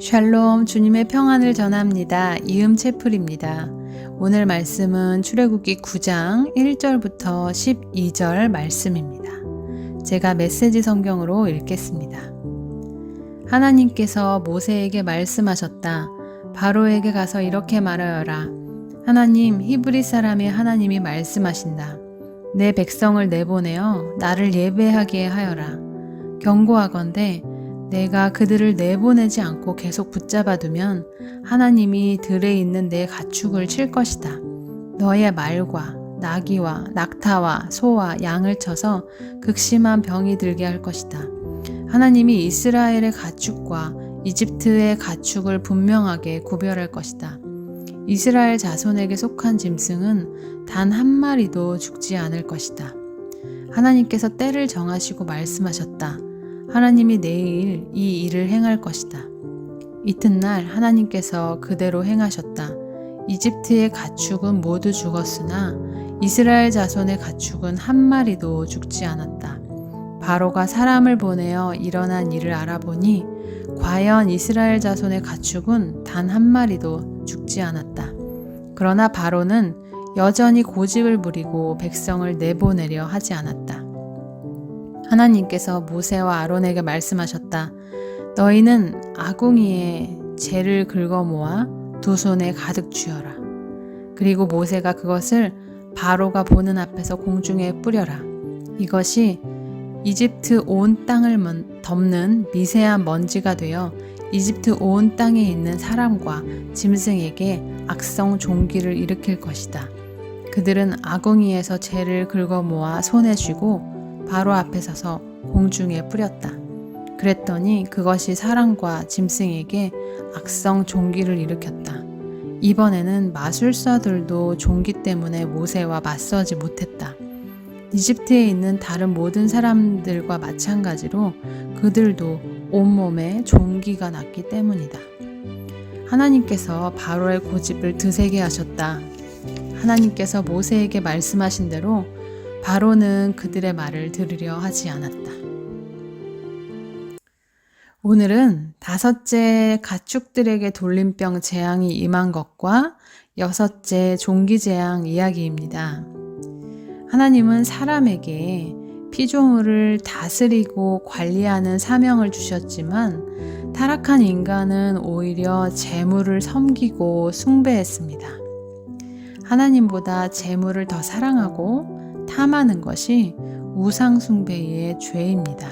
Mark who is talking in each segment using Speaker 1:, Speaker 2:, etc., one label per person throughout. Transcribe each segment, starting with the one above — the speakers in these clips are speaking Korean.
Speaker 1: 샬롬, 주님의 평안을 전합니다. 이음채플입니다. 오늘 말씀은 출애굽기 9장 1절부터 12절 말씀입니다. 제가 메시지 성경으로 읽겠습니다. 하나님께서 모세에게 말씀하셨다. 바로에게 가서 이렇게 말하여라. 하나님, 히브리 사람의 하나님이 말씀하신다. 내 백성을 내보내어 나를 예배하게 하여라. 경고하건대 내가 그들을 내보내지 않고 계속 붙잡아두면 하나님이 들에 있는 내 가축을 칠 것이다. 너의 말과 나귀와 낙타와 소와 양을 쳐서 극심한 병이 들게 할 것이다. 하나님이 이스라엘의 가축과 이집트의 가축을 분명하게 구별할 것이다. 이스라엘 자손에게 속한 짐승은 단 한 마리도 죽지 않을 것이다. 하나님께서 때를 정하시고 말씀하셨다. 하나님이 내일 이 일을 행할 것이다. 이튿날 하나님께서 그대로 행하셨다. 이집트의 가축은 모두 죽었으나 이스라엘 자손의 가축은 한 마리도 죽지 않았다. 바로가 사람을 보내어 일어난 일을 알아보니 과연 이스라엘 자손의 가축은 단 한 마리도 죽지 않았다. 그러나 바로는 여전히 고집을 부리고 백성을 내보내려 하지 않았다. 하나님께서 모세와 아론에게 말씀하셨다. 너희는 아궁이에 재를 긁어 모아 두 손에 가득 쥐어라. 그리고 모세가 그것을 바로가 보는 앞에서 공중에 뿌려라. 이것이 이집트 온 땅을 덮는 미세한 먼지가 되어 이집트 온 땅에 있는 사람과 짐승에게 악성 종기를 일으킬 것이다. 그들은 아궁이에서 재를 긁어 모아 손에 쥐고 바로 앞에 서서 공중에 뿌렸다. 그랬더니 그것이 사람과 짐승에게 악성 종기를 일으켰다. 이번에는 마술사들도 종기 때문에 모세와 맞서지 못했다. 이집트에 있는 다른 모든 사람들과 마찬가지로 그들도 온몸에 종기가 났기 때문이다. 하나님께서 바로의 고집을 드세게 하셨다. 하나님께서 모세에게 말씀하신 대로 바로는 그들의 말을 들으려 하지 않았다. 오늘은 5째 가축들에게 돌림병 재앙이 임한 것과 6째 종기 재앙 이야기입니다. 하나님은 사람에게 피조물을 다스리고 관리하는 사명을 주셨지만 타락한 인간은 오히려 재물을 섬기고 숭배했습니다. 하나님보다 재물을 더 사랑하고 탐하는 것이 우상 숭배의 죄입니다.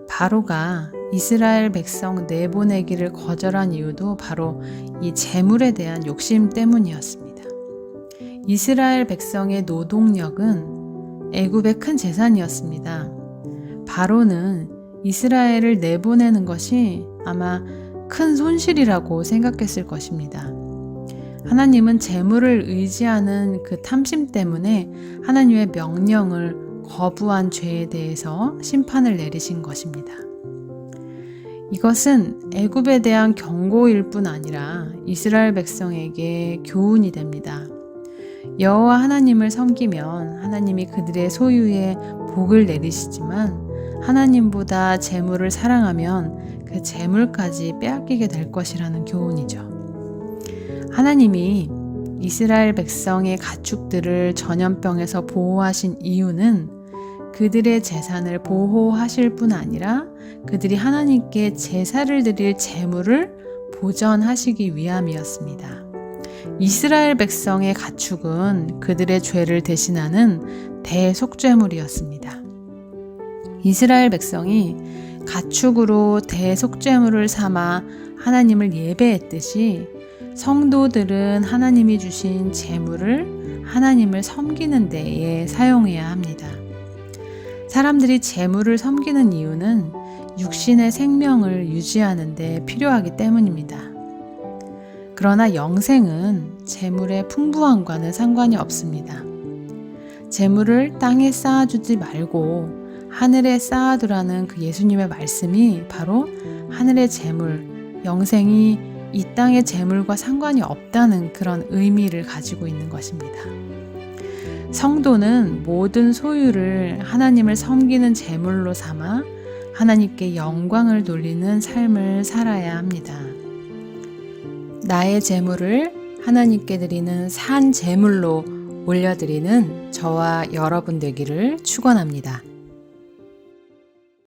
Speaker 1: 바로가 이스라엘 백성 내보내기를 거절한 이유도 바로 이 재물에 대한 욕심 때문이었습니다. 이스라엘 백성의 노동력은 애굽의 큰 재산이었습니다. 바로는 이스라엘을 내보내는 것이 아마 큰 손실이라고 생각했을 것입니다. 하나님은 재물을 의지하는 그 탐심 때문에 하나님의 명령을 거부한 죄에 대해서 심판을 내리신 것입니다. 이것은 애굽에 대한 경고일 뿐 아니라 이스라엘 백성에게 교훈이 됩니다. 여호와 하나님을 섬기면 하나님이 그들의 소유에 복을 내리시지만 하나님보다 재물을 사랑하면 그 재물까지 빼앗기게 될 것이라는 교훈이죠. 하나님이 이스라엘 백성의 가축들을 전염병에서 보호하신 이유는 그들의 재산을 보호하실 뿐 아니라 그들이 하나님께 제사를 드릴 재물을 보전하시기 위함이었습니다. 이스라엘 백성의 가축은 그들의 죄를 대신하는 대속죄물이었습니다. 이스라엘 백성이 가축으로 대속죄물을 삼아 하나님을 예배했듯이 성도들은 하나님이 주신 재물을 하나님을 섬기는 데에 사용해야 합니다. 사람들이 재물을 섬기는 이유는 육신의 생명을 유지하는 데 필요하기 때문입니다. 그러나 영생은 재물의 풍부함과는 상관이 없습니다. 재물을 땅에 쌓아주지 말고 하늘에 쌓아두라는 그 예수님의 말씀이 바로 하늘의 재물, 영생이 이 땅의 재물과 상관이 없다는 그런 의미를 가지고 있는 것입니다. 성도는 모든 소유를 하나님을 섬기는 재물로 삼아 하나님께 영광을 돌리는 삶을 살아야 합니다. 나의 재물을 하나님께 드리는 산 제물로 올려드리는 저와 여러분 되기를 축원합니다.